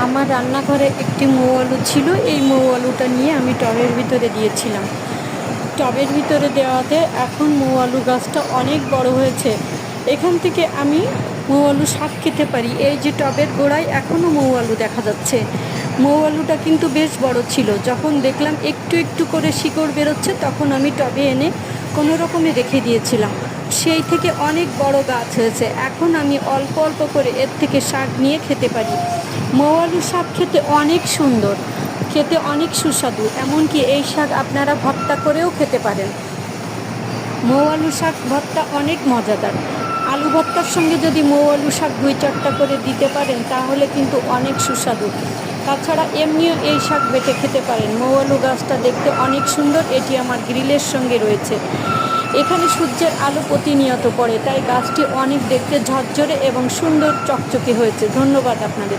আমার রান্নাঘরে একটি মৌ আলু ছিল, এই মৌ আলুটা নিয়ে আমি টবের ভিতরে দিয়েছিলাম। টবের ভিতরে দেওয়াতে এখন মৌ আলু গাছটা অনেক বড় হয়েছে। এখান থেকে আমি মৌ আলু শাক খেতে পারি। এই যে টবের গোড়ায় এখনও মৌ আলু দেখা যাচ্ছে। মৌ আলুটা কিন্তু বেশ বড় ছিল। যখন দেখলাম একটু একটু করে শিকড় বেরোচ্ছে, তখন আমি টবে এনে কোনো রকমে রেখে দিয়েছিলাম। সেই থেকে অনেক বড় গাছ হয়েছে। এখন আমি অল্প অল্প করে এর থেকে শাক নিয়ে খেতে পারি। মৌ আলু শাক খেতে অনেক সুন্দর, খেতে অনেক সুস্বাদু। এমনকি এই শাক আপনারা ভর্তা করেও খেতে পারেন। মৌ আলু শাক ভর্তা অনেক মজাদার। আলু ভর্তার সঙ্গে যদি মৌ আলু শাক 2-4টা করে দিতে পারেন, তাহলে কিন্তু অনেক সুস্বাদু। তাছাড়া এমনিও এই শাক বেটে খেতে পারেন। মৌ আলু গাছটা দেখতে অনেক সুন্দর। এটি আমার গ্রিলের সঙ্গে রয়েছে। এখানে সূর্যের আলো প্রতিনিয়ত পড়ে, তাই গাছটি অনেক দেখতে ঝরঝরে এবং সুন্দর চকচকে হয়েছে। ধন্যবাদ আপনাদের।